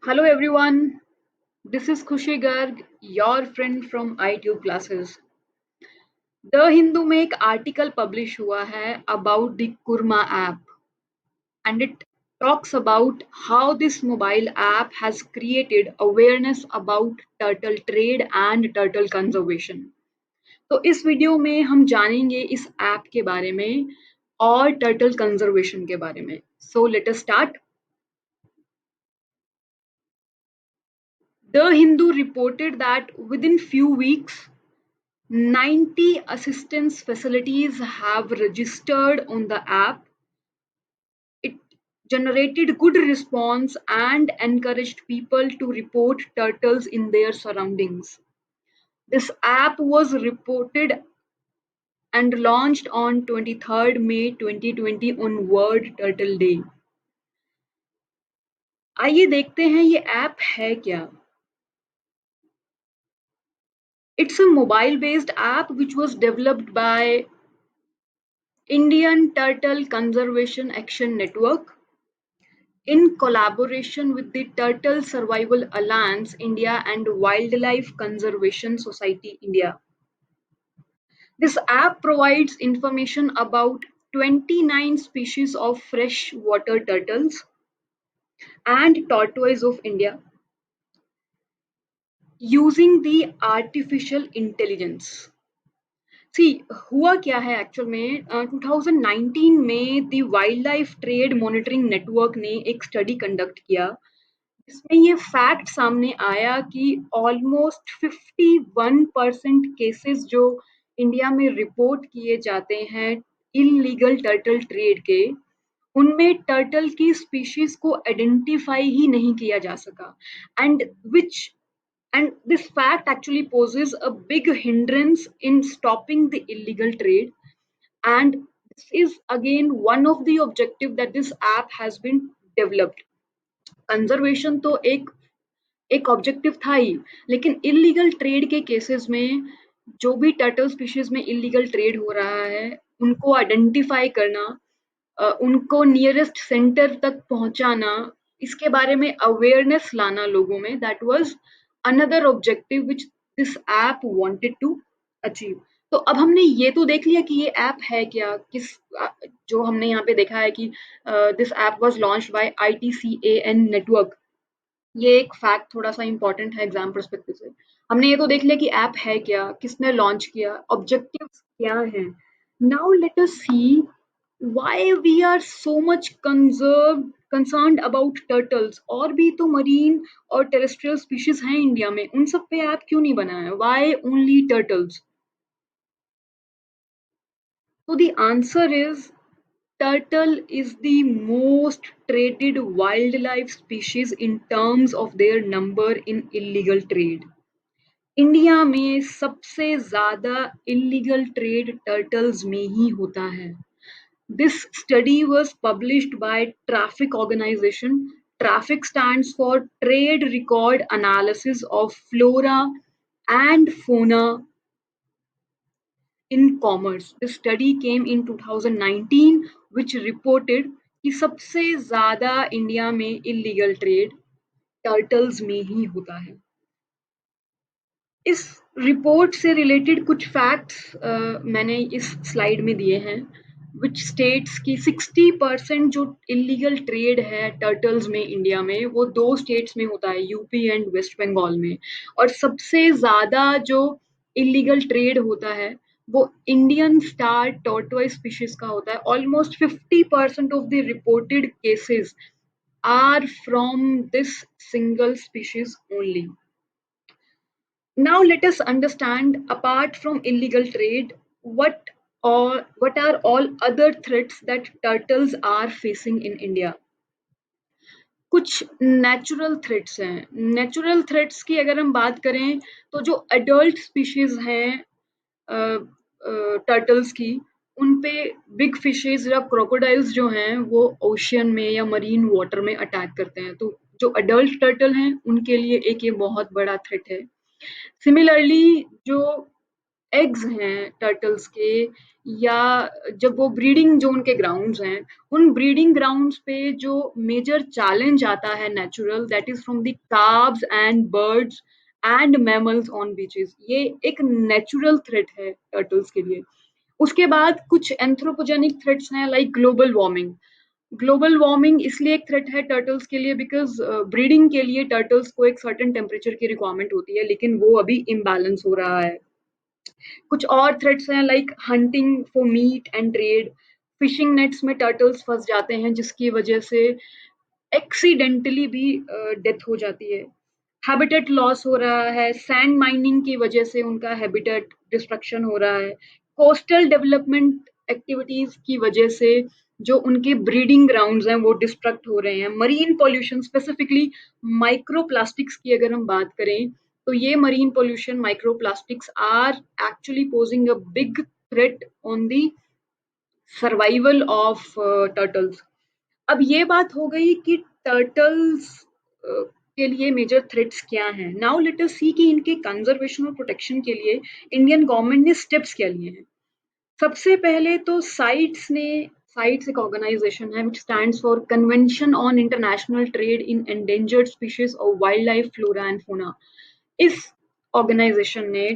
Hello everyone, this is Khushi Garg, your friend from iTube classes. The Hindu में एक article publish हुआ है about the Kurma app and it talks about how this mobile app has created awareness about turtle trade and turtle conservation. तो इस video में हम जानेंगे इस ऐप के बारे में और टर्टल कंजर्वेशन के बारे में. So let us start. The Hindu reported that within few weeks 90 assistance facilities have registered on the app. It generated good response and encouraged people to report turtles in their surroundings. This app was reported and launched on 23rd May 2020 on World Turtle Day. आइए देखते हैं ये app है क्या. It's a mobile-based app which was developed by Indian Turtle Conservation Action Network in collaboration with the Turtle Survival Alliance India and Wildlife Conservation Society India. This app provides information about 29 species of freshwater turtles and tortoise of India using the artificial intelligence. हुआ क्या है actual में 2019 में the wild life trade monitoring network ने एक study conduct किया. इसमें ये फैक्ट सामने आया कि ऑलमोस्ट 51% केसेस जो इंडिया में रिपोर्ट किए जाते हैं इलीगल टर्टल ट्रेड के, उनमें टर्टल की स्पीशीज को आइडेंटिफाई ही नहीं किया जा सका. And which and this fact actually poses a big hindrance in stopping the illegal trade, and this is again one of the objective that this app has been developed. Conservation तो एक objective था ही, लेकिन illegal trade के cases में जो भी turtle species में illegal trade हो रहा है उनको आइडेंटिफाई करना, उनको नियरेस्ट सेंटर तक पहुंचाना, इसके बारे में अवेयरनेस लाना लोगों में, that was another objective which this app wanted to achieve. तो अब हमने ये तो देख लिया कि ये ऐप है क्या, जो हमने यहाँ पे देखा है कि this app was launched by ITCAN network. ये एक फैक्ट थोड़ा सा इंपॉर्टेंट है एग्जाम पर्सपेक्टिव से. हमने ये तो देख लिया कि ऐप है क्या, किसने लॉन्च किया, ऑब्जेक्टिव्स क्या हैं. Now let us see why we are so much concerned about turtles. और भी तो मरीन और टेरेस्ट्रियल स्पीशीज हैं इंडिया में, उन सब पे ऐप क्यों नहीं बना है? Why only turtles? So the answer is turtle is the most traded wildlife species in terms of their number in illegal trade. India में सबसे ज्यादा इलीगल ट्रेड टर्टल्स में ही होता है. This study was published by Traffic Organization. Traffic stands for Trade Record Analysis of Flora and Fauna in Commerce. The study came in 2019 which reported कि सबसे ज्यादा India में इलीगल ट्रेड टर्टल्स में ही होता है. इस रिपोर्ट से रिलेटेड कुछ फैक्ट्स मैंने इस स्लाइड में दिए हैं, विच स्टेट्स की 60% जो इलीगल ट्रेड है टर्टल्स में इंडिया में वो दो स्टेट्स में होता है, यूपी एंड वेस्ट बंगाल में. और सबसे ज्यादा जो इलीगल ट्रेड होता है वो इंडियन स्टार टॉर्टोइज स्पीशीज का होता है. Almost 50% of the reported cases are from this single species only. Now let us understand, apart from illegal trade, what are all other threats that turtles are facing in India. कुछ natural threats हैं. Natural threats की अगर हम बात करें तो जो adult species हैं टर्टल्स की, उन पे बिग फिशेज या क्रोकोडाइल्स जो हैं वो ओशियन में या मरीन वाटर में अटैक करते हैं. तो जो अडल्ट टर्टल हैं उनके लिए एक ये बहुत बड़ा थ्रेट है. सिमिलरली जो एग्स हैं टर्टल्स के, या जब वो ब्रीडिंग जो उनके ग्राउंड्स हैं, उन ब्रीडिंग ग्राउंड्स पे जो मेजर चैलेंज आता है natural, that is from the carbs and birds and mammals on beaches, ये एक नेचुरल थ्रेट है टर्टल्स के लिए। उसके बाद कुछ एंथ्रोपोजेनिक थ्रेट्स हैं like global warming. Global warming इसलिए एक थ्रेट है टर्टल्स के लिए बिकॉज ब्रीडिंग के लिए टर्टल्स को एक सर्टेन टेम्परेचर की रिक्वायरमेंट होती है, लेकिन वो अभी इम्बैलेंस हो रहा है। कुछ और थ्रेट्स हैं like hunting for meet and trade. Fishing nets में टर्टल्स फंस जाते हैं जिसकी वजह से एक्सीडेंटली भी डेथ हो जाती है। हैबिटेट लॉस हो रहा है, सैंड माइनिंग की वजह से उनका हैबिटेट डिस्ट्रक्शन हो रहा है। कोस्टल डेवलपमेंट एक्टिविटीज की वजह से जो उनके ब्रीडिंग ग्राउंड्स हैं वो डिस्ट्रक्ट हो रहे हैं। Marine pollution, specifically micro plastics की अगर हम बात करें, तो ये marine pollution, micro plastics are actually posing a big threat on the survival of turtles. अब ये बात हो गई कि टर्टल्स के लिए मेजर थ्रेट्स क्या हैं। नाउ लेट अस सी कि इनके कंजर्वेशन और प्रोटेक्शन के लिए इंडियन गवर्नमेंट ने स्टेप्स क्या लिए हैं। सबसे पहले तो साइट्स एक ऑर्गेनाइजेशन है विच stands for convention on international trade in endangered species of wild life flora and fauna. इस ऑर्गेनाइजेशन ने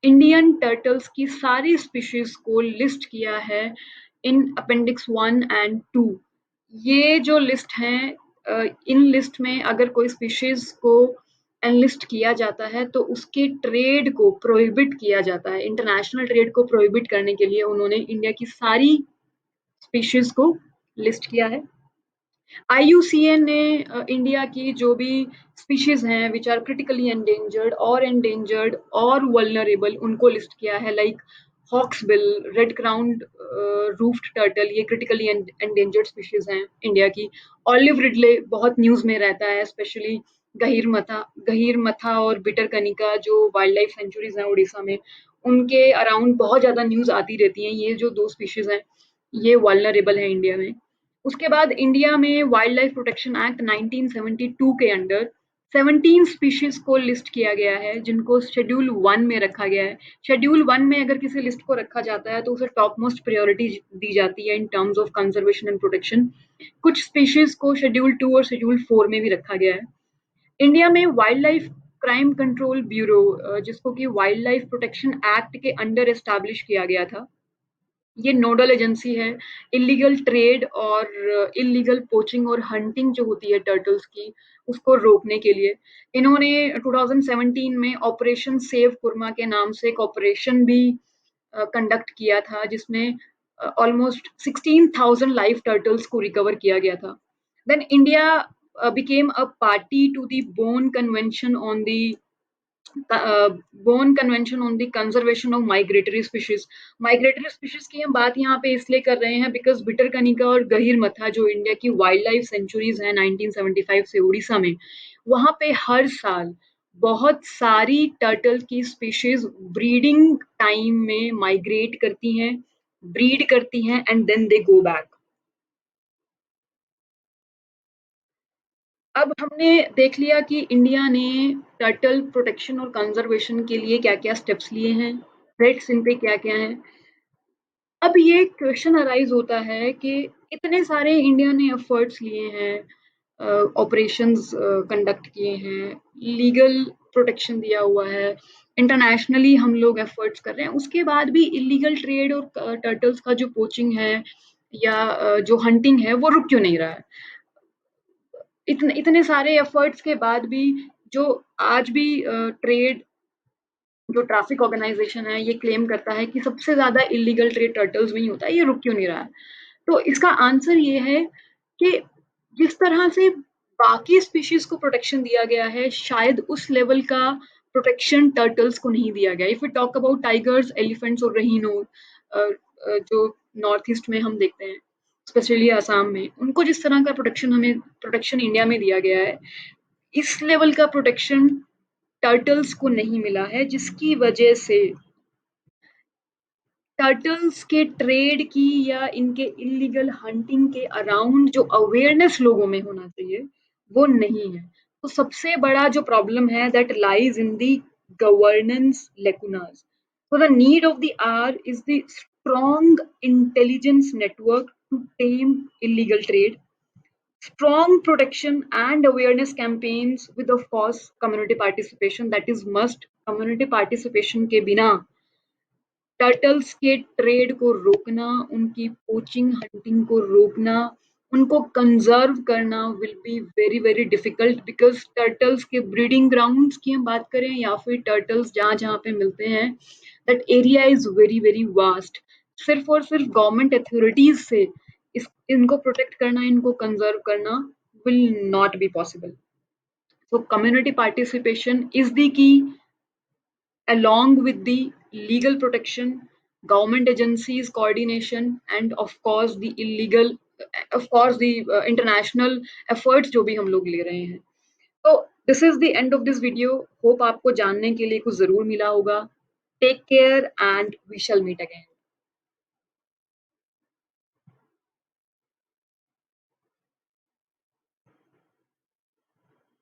इंडियन टर्टल्स की सारी स्पीशीज को लिस्ट किया है इन अपेंडिक्स 1 एंड 2। ये जो लिस्ट है, इन लिस्ट में अगर कोई स्पीशीज को एनलिस्ट किया जाता है तो उसके ट्रेड को प्रोहिबिट किया जाता है। इंटरनेशनल ट्रेड को प्रोहिबिट करने के लिए उन्होंने इंडिया की सारी स्पीशीज को लिस्ट किया है। आईयूसीएन ने इंडिया की जो भी स्पीशीज हैं विच आर क्रिटिकली एंडेंजर्ड और वल्नरेबल, उनको लिस्ट किया है, like hawksbill, red crowned roofed turtle, ये क्रिटिकली एंडेंजर्ड स्पीशीज हैं इंडिया की। ऑलिव रिडले बहुत न्यूज में रहता है, स्पेशली गहीर मथा और बिटर कनिका जो वाइल्ड लाइफ सेंचुरीज हैं उड़ीसा में, उनके अराउंड बहुत ज्यादा न्यूज आती रहती हैं। ये जो दो स्पीशीज हैं ये वल्नरेबल है इंडिया में। उसके बाद इंडिया में वाइल्ड लाइफ प्रोटेक्शन एक्ट 1972 के अंडर 17 स्पीशीज को लिस्ट किया गया है जिनको शेड्यूल 1 में रखा गया है। शेड्यूल 1 में अगर किसी लिस्ट को रखा जाता है तो उसे टॉप मोस्ट प्रायोरिटी दी जाती है in terms of conservation and protection. कुछ स्पीशीज को शेड्यूल 2 और शेड्यूल 4 में भी रखा गया है। इंडिया में wild life crime control bureau, जिसको कि वाइल्ड लाइफ प्रोटेक्शन एक्ट के अंडर एस्टैब्लिश किया गया था, ये नोडल एजेंसी है इलीगल ट्रेड और इलीगल पोचिंग और हंटिंग जो होती है टर्टल्स की, उसको रोकने के लिए। इन्होंने 2017 में ऑपरेशन सेव कुरमा के नाम से एक ऑपरेशन भी कंडक्ट किया था जिसमें ऑलमोस्ट 16,000 लाइव टर्टल्स को रिकवर किया गया था। Then India became a party to the Bonn Convention on the Conservation of Migratory Species। Migratory species की हम बात यहाँ पे इसलिए कर रहे हैं बिकॉज बिटरकनिका और गहीर मथा जो इंडिया की वाइल्ड लाइफ सेंचुरीज हैं 1975 से उड़ीसा में, वहां पे हर साल बहुत सारी टर्टल की स्पीशीज ब्रीडिंग टाइम में माइग्रेट करती हैं, ब्रीड करती हैं and then they go back. अब हमने देख लिया कि इंडिया ने टर्टल प्रोटेक्शन और कंजर्वेशन के लिए क्या क्या स्टेप्स लिए हैं, थ्रेट्स इन पे क्या क्या हैं। अब ये क्वेश्चन अराइज होता है कि इतने सारे इंडिया ने एफर्ट्स लिए हैं, ऑपरेशंस कंडक्ट किए हैं, लीगल प्रोटेक्शन दिया हुआ है, इंटरनेशनली हम लोग एफर्ट्स कर रहे हैं, उसके बाद भी इलीगल ट्रेड और टर्टल्स का जो पोचिंग है या जो हंटिंग है वो रुक क्यों नहीं रहा है। इतने इतने सारे एफर्ट्स के बाद भी जो आज भी ट्रेड जो ट्रैफिक ऑर्गेनाइजेशन है ये क्लेम करता है कि सबसे ज्यादा इलीगल ट्रेड टर्टल्स में ही होता है, ये रुक क्यों नहीं रहा है। तो इसका आंसर ये है कि जिस तरह से बाकी स्पीशीज को प्रोटेक्शन दिया गया है शायद उस लेवल का प्रोटेक्शन टर्टल्स को नहीं दिया गया। If we talk about tigers, elephants और रहीनो, जो नॉर्थ ईस्ट में हम देखते हैं, स्पेशली आसाम में, उनको जिस तरह का प्रोटेक्शन इंडिया में दिया गया है, इस लेवल का प्रोटेक्शन टर्टल्स को नहीं मिला है, जिसकी वजह से टर्टल्स के ट्रेड की या इनके इलीगल हंटिंग के अराउंड जो अवेयरनेस लोगों में होना चाहिए वो नहीं है। तो सबसे बड़ा जो प्रॉब्लम है that lies in the governance lacunas. So the need of the hour is the strong intelligence network to tame illegal trade, strong protection and awareness campaigns with of course community participation, that is must. community participation के बिना turtles के trade को रोकना, उनकी poaching hunting को रोकना, उनको conserve करना will be very very difficult, because turtles के ब्रीडिंग ग्राउंड्स की हम बात करें या फिर टर्टल्स जहाँ जहाँ पे मिलते हैं, that area is very very vast. सिर्फ और सिर्फ गवर्नमेंट अथॉरिटीज से इनको प्रोटेक्ट करना, इनको कंजर्व करना will not be possible. So community participation is the key, along with the legal protection, government agencies coordination, and of course the illegal, of course the international efforts जो भी हम लोग ले रहे हैं। तो this is the end of this video. Hope आपको जानने के लिए कुछ जरूर मिला होगा। Take care and we shall meet again.